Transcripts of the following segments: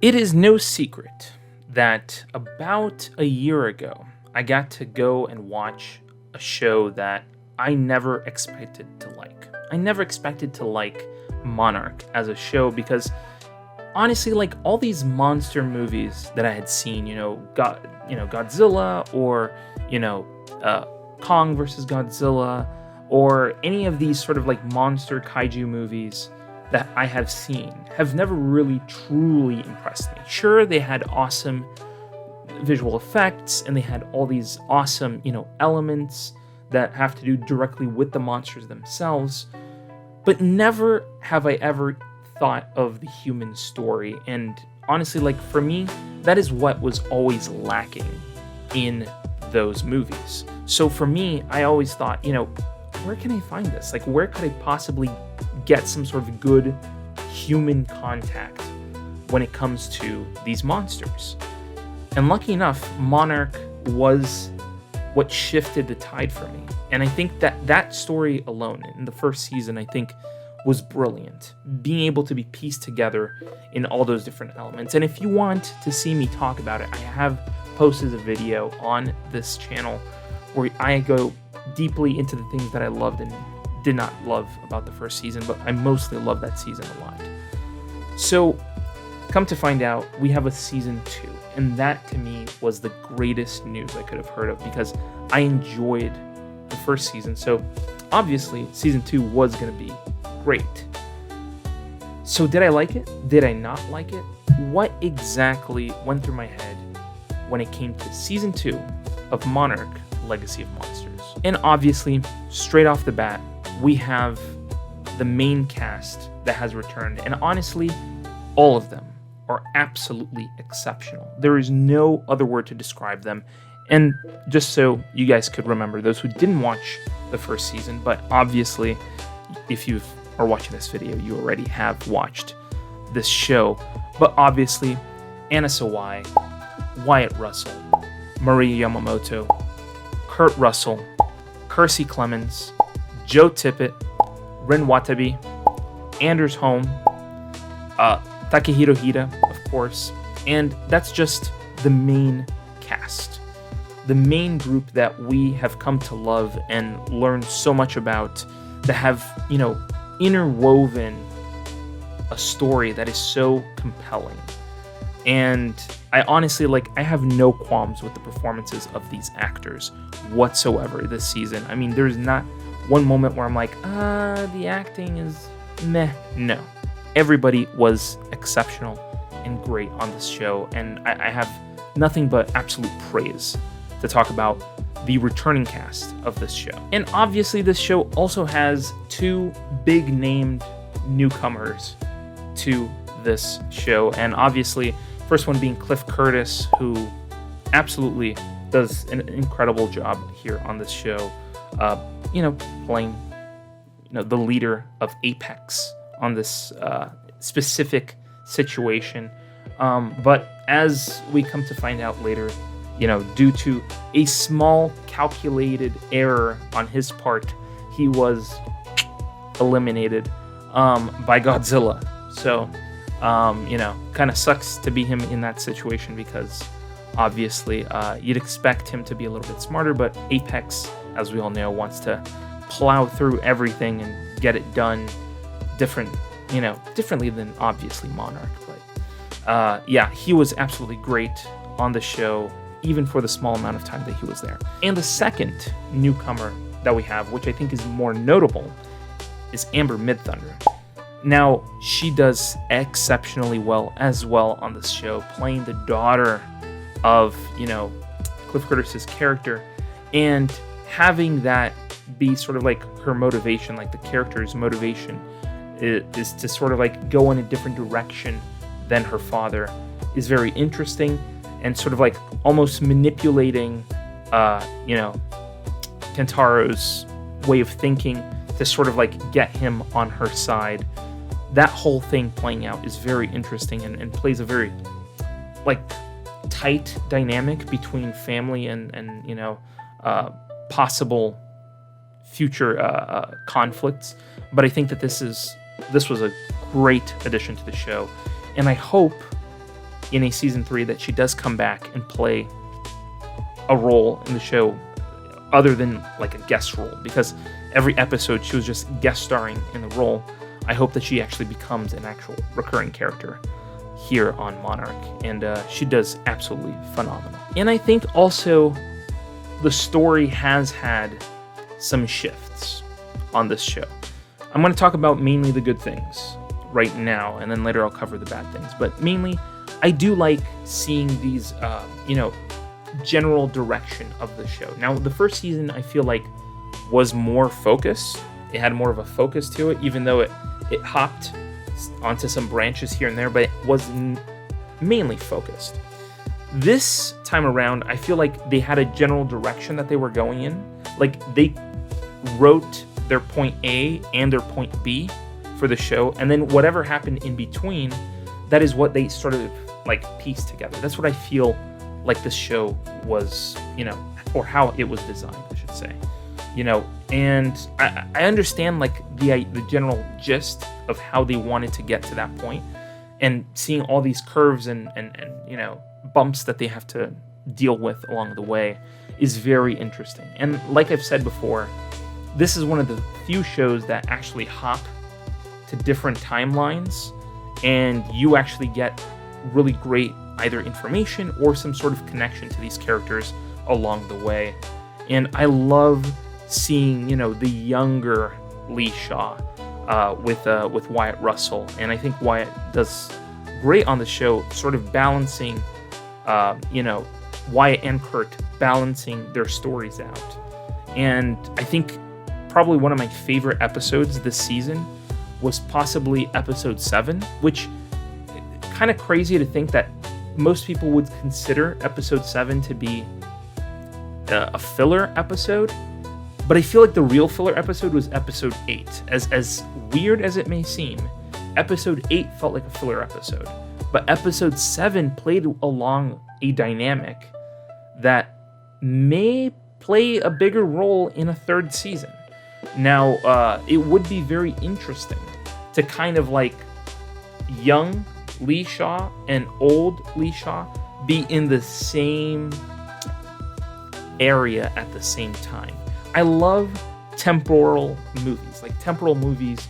It is no secret that about a year ago, I got to go and watch a show that I never expected to like. I never expected to like Monarch as a show because honestly, like all these monster movies that I had seen, Godzilla or you know, Kong versus Godzilla, or any of these sort of like monster kaiju movies that I have seen have never really truly impressed me. Sure, they had awesome visual effects and they had all these awesome, elements that have to do directly with the monsters themselves, but never have I ever thought of the human story. And honestly, like for me, that is what was always lacking in those movies. So for me, I always thought, where can I find this? Like, where could I possibly get some sort of good human contact when it comes to these monsters? And lucky enough, Monarch was what shifted the tide for me. And I think that story alone in the first season, I think, was brilliant. Being able to be pieced together in all those different elements. And if you want to see me talk about it, I have posted a video on this channel where I go deeply into the things that I loved and did not love about the first season, but I mostly love that season a lot. So, come to find out, we have a season 2, and that to me was the greatest news I could have heard of because I enjoyed the first season. So, obviously, season 2 was going to be great. So, did I like it? Did I not like it? What exactly went through my head when it came to season 2 of Monarch: Legacy of Monsters? And obviously, straight off the bat, we have the main cast that has returned. And honestly, all of them are absolutely exceptional. There is no other word to describe them. And just so you guys could remember, those who didn't watch the first season, but obviously, if you are watching this video, you already have watched this show. But obviously, Anna Sawai, Wyatt Russell, Maria Yamamoto, Kurt Russell, Kersey Clemens, Joe Tippett, Ren Watabe, Anders Holm, Takehiro Hida, of course, and that's just the main cast. The main group that we have come to love and learn so much about, that have, interwoven a story that is so compelling. And I honestly, I have no qualms with the performances of these actors whatsoever this season. I mean, there's not one moment where I'm like, the acting is meh. No. Everybody was exceptional and great on this show, and I have nothing but absolute praise to talk about the returning cast of this show. And obviously, this show also has 2 big named newcomers to this show, and obviously, first one being Cliff Curtis, who absolutely does an incredible job here on this show, playing, the leader of Apex on this specific situation. But as we come to find out later, due to a small calculated error on his part, he was eliminated by Godzilla. So, kind of sucks to be him in that situation because obviously you'd expect him to be a little bit smarter, but Apex, as we all know, wants to plow through everything and get it done differently than obviously Monarch. But he was absolutely great on the show, even for the small amount of time that he was there. And the second newcomer that we have, which I think is more notable, is Amber Midthunder. Now, she does exceptionally well as well on this show, playing the daughter of, Cliff Curtis's character, and having that be sort of like her motivation, like the character's motivation is to sort of go in a different direction than her father, is very interesting, and sort of almost manipulating, Kentaro's way of thinking to sort of get him on her side. That whole thing playing out is very interesting and plays a very tight dynamic between family and possible future conflicts. But I think that this was a great addition to the show, and I hope in a season 3 that she does come back and play a role in the show other than like a guest role, because every episode she was just guest starring in the role. I hope that she actually becomes an actual recurring character here on Monarch, and she does absolutely phenomenal. And I think also the story has had some shifts on this show. I'm going to talk about mainly the good things right now, and then later I'll cover the bad things. But mainly, I do like seeing these, general direction of the show. Now, the first season, I feel like, was more focused. It had more of a focus to it, even though it hopped onto some branches here and there, but it was mainly focused. This time around, I feel like they had a general direction that they were going in. Like, they wrote their point A and their point B for the show, and then whatever happened in between, that is what they sort of like pieced together. That's what I feel like this show was, or how it was designed, I should say. And I understand like the general gist of how they wanted to get to that point, and seeing all these curves and bumps that they have to deal with along the way is very interesting. And like I've said before, this is one of the few shows that actually hop to different timelines, and you actually get really great either information or some sort of connection to these characters along the way. And I love seeing, the younger Lee Shaw with Wyatt Russell, and I think Wyatt does great on the show, sort of balancing, Wyatt and Kurt balancing their stories out. And I think probably one of my favorite episodes this season was possibly episode 7, which kind of crazy to think that most people would consider episode 7 to be a filler episode, but I feel like the real filler episode was episode 8. As weird as it may seem, episode 8 felt like a filler episode, but episode 7 played along a dynamic that may play a bigger role in a third season. Now, it would be very interesting to kind of like young Lee Shaw and old Lee Shaw be in the same area at the same time. I love temporal movies. Like, temporal movies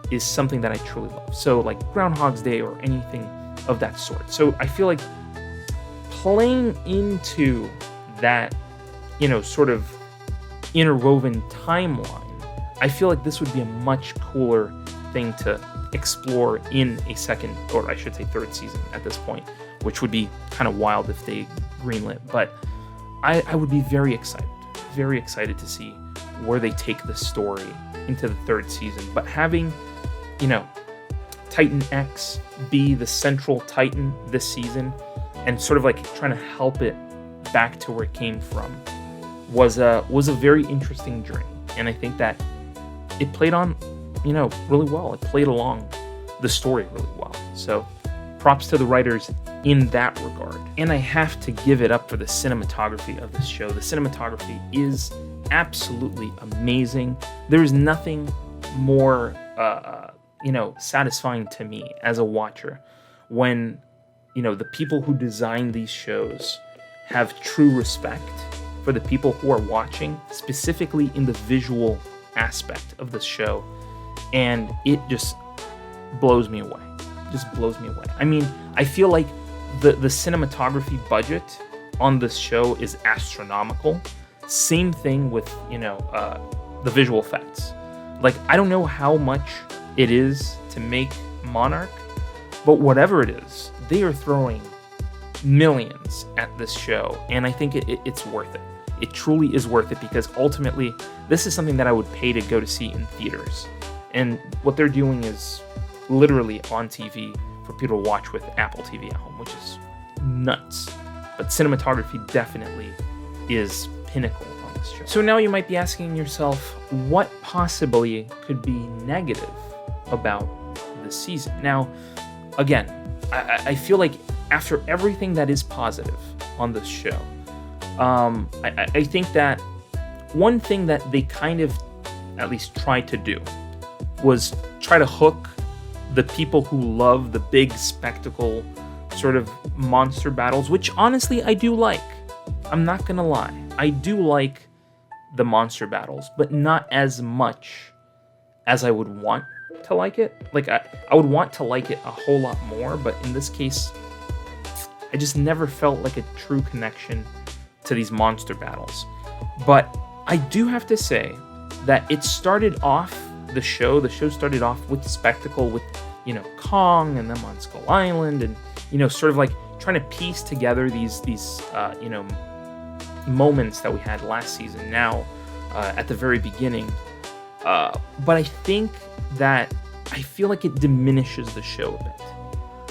is something that I truly love. So like Groundhog's Day or anything of that sort. So I feel like playing into that, sort of interwoven timeline, I feel like this would be a much cooler thing to explore in a second, or I should say third season at this point, which would be kind of wild if they greenlit. But I would be very excited to see where they take the story into the third season. But having, Titan X be the central Titan this season, and sort of like trying to help it back to where it came from, was a very interesting journey. And I think that it played on, really well. It played along the story really well. So props to the writers in that regard. And I have to give it up for the cinematography of this show. The cinematography is absolutely amazing. There's nothing more, satisfying to me as a watcher when, the people who design these shows have true respect for the people who are watching, specifically in the visual aspect of the show. And it just blows me away. I mean, I feel like the cinematography budget on this show is astronomical. Same thing with, the visual effects. Like, I don't know how much it is to make Monarch, but whatever it is, they are throwing millions at this show, and I think it's worth it. It truly is worth it, because ultimately, this is something that I would pay to go to see in theaters. And what they're doing is literally on TV for people to watch with Apple TV at home, which is nuts. But cinematography definitely is pinnacle on this show. So now you might be asking yourself, what possibly could be negative about this season? Now, again, I feel like after everything that is positive on this show, I think that one thing that they kind of at least tried to do was try to hook the people who love the big spectacle, sort of monster battles, which honestly I do like. I'm not gonna lie. I do like the monster battles, but not as much as I would want to like it. Like, I would want to like it a whole lot more, but in this case, I just never felt like a true connection to these monster battles. But I do have to say that it started off the show started off with spectacle, with, Kong and them on Skull Island, and, sort of like trying to piece together these moments that we had last season now at the very beginning. But I think that I feel like it diminishes the show a bit.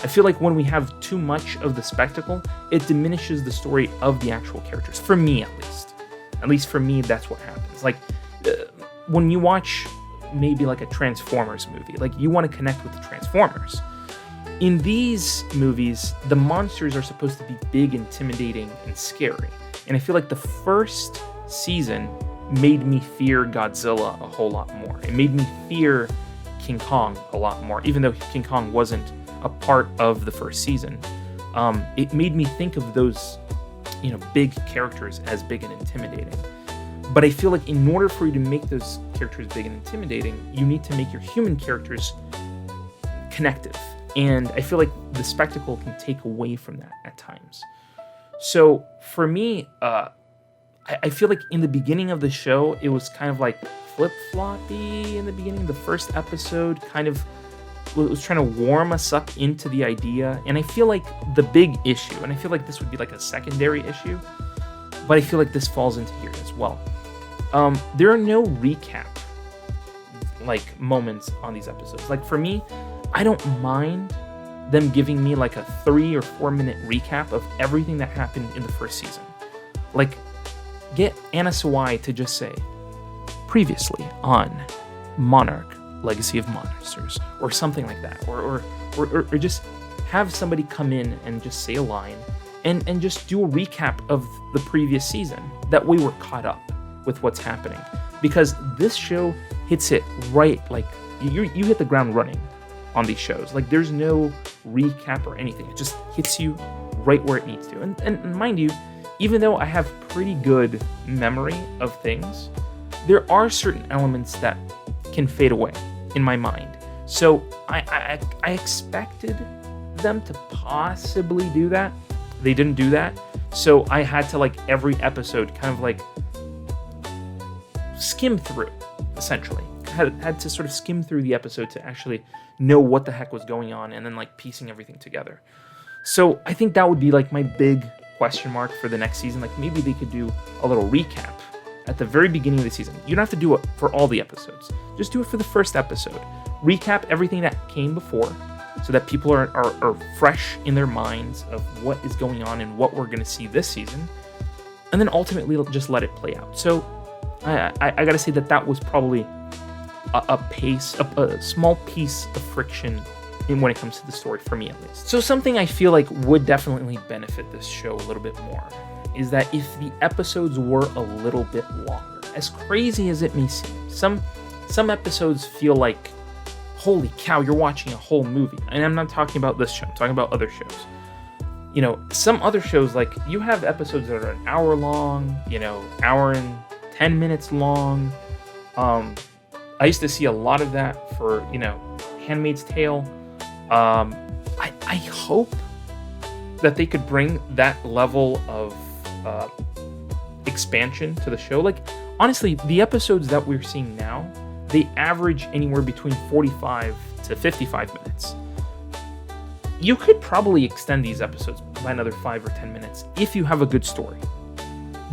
I feel like when we have too much of the spectacle, it diminishes the story of the actual characters. For me, at least. At least for me, that's what happens. Like, when you watch maybe like a Transformers movie, like, you want to connect with the Transformers. In these movies, the monsters are supposed to be big, intimidating, and scary. And I feel like the first season made me fear Godzilla a whole lot more. It made me fear King Kong a lot more, even though King Kong wasn't a part of the first season. It made me think of those, big characters as big and intimidating. But I feel like in order for you to make those characters big and intimidating, you need to make your human characters connective. And I feel like the spectacle can take away from that at times. So for me, I feel like in the beginning of the show, it was kind of like flip-floppy in the beginning. The first episode kind of was trying to warm us up into the idea. And I feel like the big issue, and I feel like this would be like a secondary issue, but I feel like this falls into here as well. There are no recap like moments on these episodes. Like, for me, I don't mind them giving me like a 3 or 4 minute recap of everything that happened in the first season. Like, get Anna Sawai to just say, previously on Monarch, Legacy of Monsters, or something like that, or just have somebody come in and just say a line and just do a recap of the previous season, that way we're caught up with what's happening. Because this show hits it right, like, you hit the ground running on these shows. Like, there's no recap or anything. It just hits you right where it needs to. And mind you, even though I have pretty good memory of things, there are certain elements that can fade away in my mind. So I expected them to possibly do that. They didn't do that. So I had to, like, every episode kind of like skim through, essentially. Had to sort of skim through the episode to actually know what the heck was going on, and then like piecing everything together. So I think that would be like my big question mark for the next season. Like, maybe they could do a little recap at the very beginning of the season. You don't have to do it for all the episodes. Just do it for the first episode. Recap everything that came before, so that people are fresh in their minds of what is going on and what we're going to see this season. And then ultimately just let it play out. So I got to say that was probably a small piece of friction when it comes to the story, for me at least. So something I feel like would definitely benefit this show a little bit more is that if the episodes were a little bit longer. As crazy as it may seem, some episodes feel like, holy cow, you're watching a whole movie. And I'm not talking about this show, I'm talking about other shows. Some other shows, like, you have episodes that are an hour long, hour and 10 minutes long. I used to see a lot of that for, Handmaid's Tale. I hope that they could bring that level of expansion to the show. Like, honestly, the episodes that we're seeing now, they average anywhere between 45 to 55 minutes. You could probably extend these episodes by another 5 or 10 minutes if you have a good story.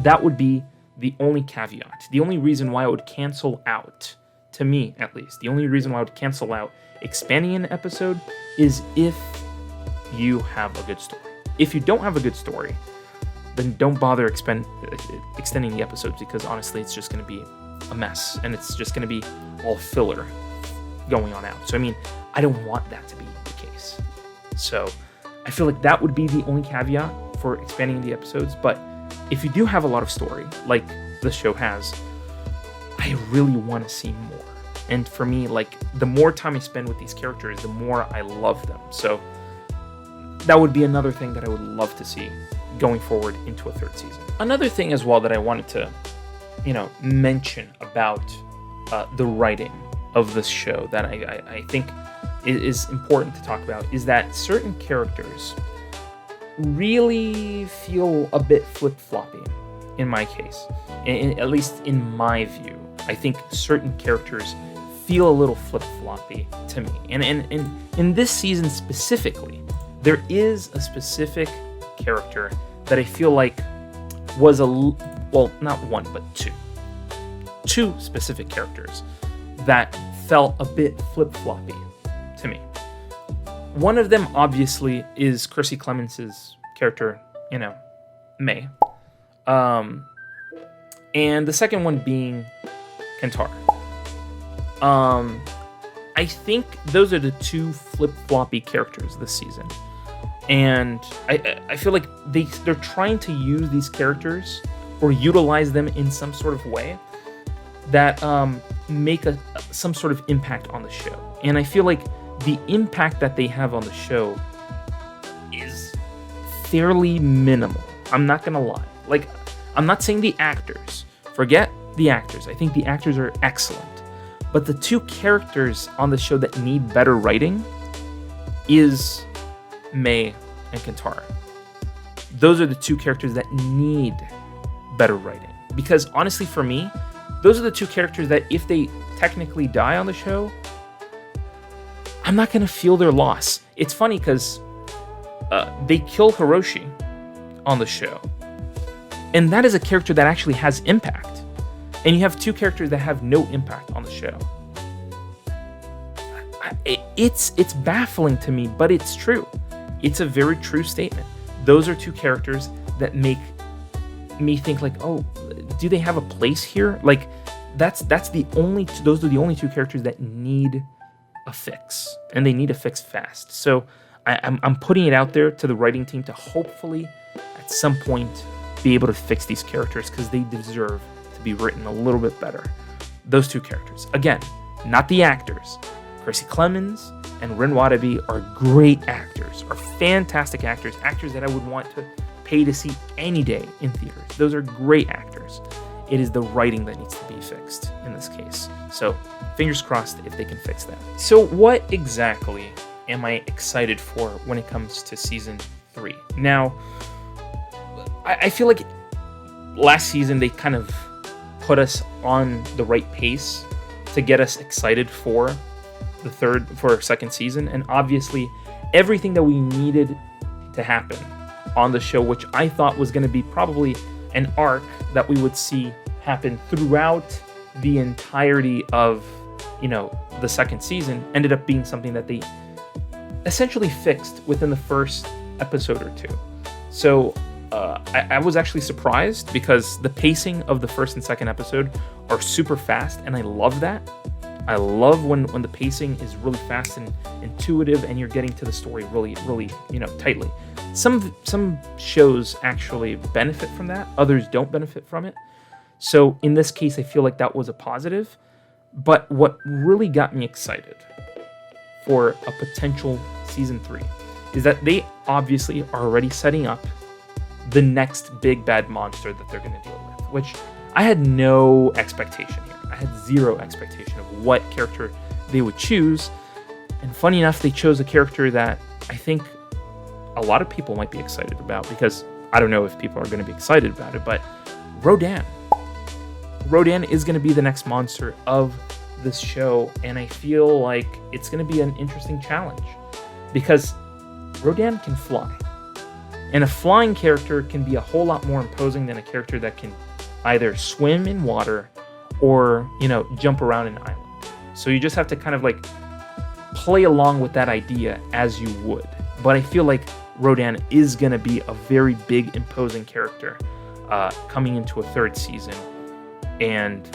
That would be the only caveat. The only reason why I would cancel out, to me at least, the only reason why I would cancel out expanding an episode is if you have a good story. If you don't have a good story, then don't bother extending the episodes, because honestly, it's just going to be a mess, and it's just going to be all filler going on out. So, I mean, I don't want that to be the case. So, I feel like that would be the only caveat for expanding the episodes. But if you do have a lot of story, like the show has, I really want to see more. And for me, like, the more time I spend with these characters, the more I love them. So that would be another thing that I would love to see going forward into a third season. Another thing as well that I wanted to, mention about the writing of this show that I think is important to talk about is that certain characters really feel a bit flip-floppy in my case, at least in my view. I think certain characters feel a little flip-floppy to me. And in this season specifically, there is a specific character that I feel like was not one, but two specific characters that felt a bit flip-floppy to me. One of them, obviously, is Chrissy Clemens' character, May. And the second one being Kentaro. I think those are the two flip-floppy characters this season. And I feel like they're trying to use these characters or utilize them in some sort of way that make some sort of impact on the show. And I feel like the impact that they have on the show is fairly minimal. I'm not gonna lie. Like, I'm not saying the actors. Forget the actors. I think the actors are excellent. But the two characters on the show that need better writing is May and Kentaro. Those are the two characters that need better writing. Because honestly, for me, those are the two characters that if they technically die on the show, I'm not going to feel their loss. It's funny because they kill Hiroshi on the show. And that is a character that actually has impact. And you have two characters that have no impact on the show. It's baffling to me, but it's true. It's a very true statement. Those are two characters that make me think like, oh, do they have a place here? Like, those are the only two characters that need a fix, and they need a fix fast. So I'm putting it out there to the writing team to hopefully at some point be able to fix these characters because they deserve to be written a little bit better. Those two characters, again, not the actors. Chrissy Clemens and Rin Watabe are great actors, are fantastic actors that I would want to pay to see any day in theaters. Those are great actors. It is the writing that needs to be fixed in this case. So fingers crossed if they can fix that. So what exactly am I excited for when it comes to season 3? Now, I feel like last season they kind of put us on the right pace to get us excited for our second season, and obviously everything that we needed to happen on the show, which I thought was going to be probably an arc that we would see happen throughout the entirety of the second season, ended up being something that they essentially fixed within the first episode or two. So I was actually surprised because the pacing of the first and second episode are super fast, and I love that. I love when the pacing is really fast and intuitive, and you're getting to the story really, really, tightly. Some shows actually benefit from that; others don't benefit from it. So in this case, I feel like that was a positive. But what really got me excited for a potential season 3 is that they obviously are already setting up the next big bad monster that they're going to deal with, which I had no expectation here. I had zero expectation of what character they would choose. And funny enough, they chose a character that I think a lot of people might be excited about, because I don't know if people are going to be excited about it, but Rodan. Rodan is going to be the next monster of this show, and I feel like it's going to be an interesting challenge because Rodan can fly. And a flying character can be a whole lot more imposing than a character that can either swim in water or, jump around an island. So you just have to kind of like play along with that idea as you would. But I feel like Rodan is going to be a very big, imposing character coming into a third season. And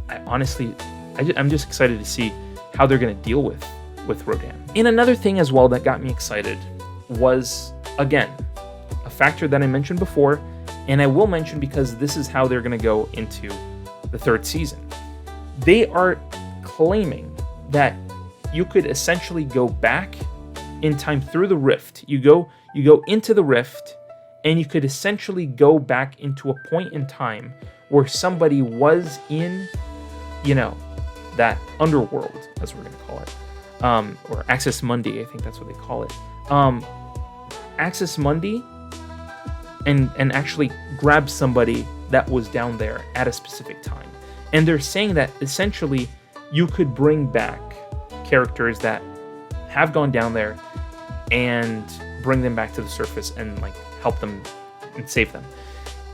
I'm just excited to see how they're going to deal with Rodan. And another thing as well that got me excited was, again, a factor that I mentioned before, and I will mention because this is how they're going to go into the third season. They are claiming that you could essentially go back in time through the rift. You You go into the rift, and you could essentially go back into a point in time where somebody was in, that underworld, as we're going to call it, or Axis Mundi, I think that's what they call it. Axis Mundi, and actually grab somebody that was down there at a specific time. And they're saying that essentially you could bring back characters that have gone down there and bring them back to the surface and help them and save them.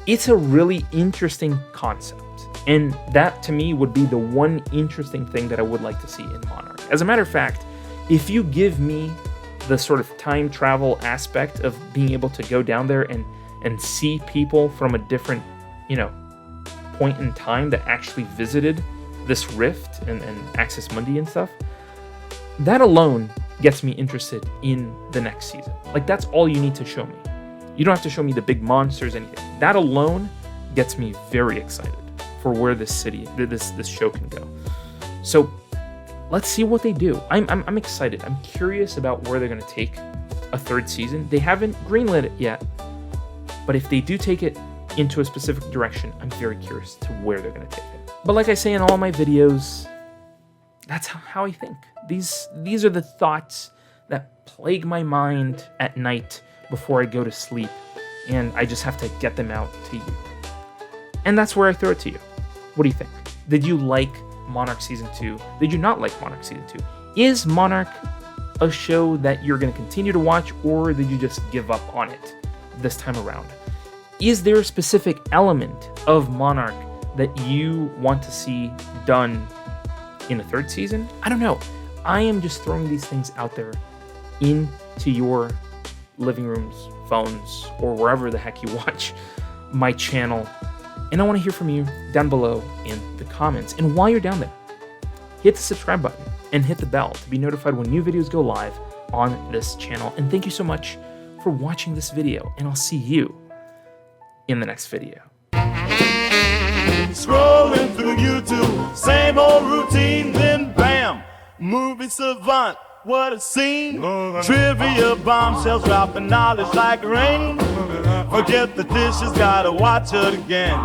It's a really interesting concept. And that to me would be the one interesting thing that I would like to see in Monarch. As a matter of fact, if you give me the sort of time travel aspect of being able to go down there and see people from a different, point in time that actually visited this rift and Axis Mundi and stuff, that alone gets me interested in the next season. That's all you need to show me. You don't have to show me the big monsters, anything. That alone gets me very excited for where this show can go. So let's see what they do. I'm excited. I'm curious about where they're going to take a third season. They haven't greenlit it yet, but if they do take it into a specific direction, I'm very curious to where they're going to take it. But like I say in all my videos, that's how I think. These are the thoughts that plague my mind at night before I go to sleep, and I just have to get them out to you. And that's where I throw it to you. What do you think? Did you like Monarch Season 2? Did you not like Monarch Season 2? Is Monarch a show that you're going to continue to watch, or did you just give up on it this time around? Is there a specific element of Monarch that you want to see done in the third season? I don't know. I am just throwing these things out there into your living rooms, phones, or wherever the heck you watch my channel. And I want to hear from you down below in the comments. And while you're down there, hit the subscribe button and hit the bell to be notified when new videos go live on this channel. And thank you so much for watching this video, and I'll see you in the next video. Scrolling through YouTube, same old routine, then bam, movie savant, what a scene. Trivia bombshells dropping knowledge like rain. Forget the dishes, gotta watch it again.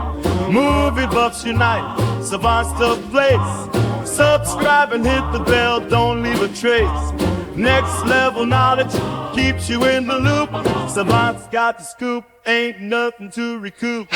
Movie buffs unite, savants to place. Subscribe and hit the bell, don't leave a trace. Next level knowledge keeps you in the loop. Savants got the scoop, ain't nothing to recoup.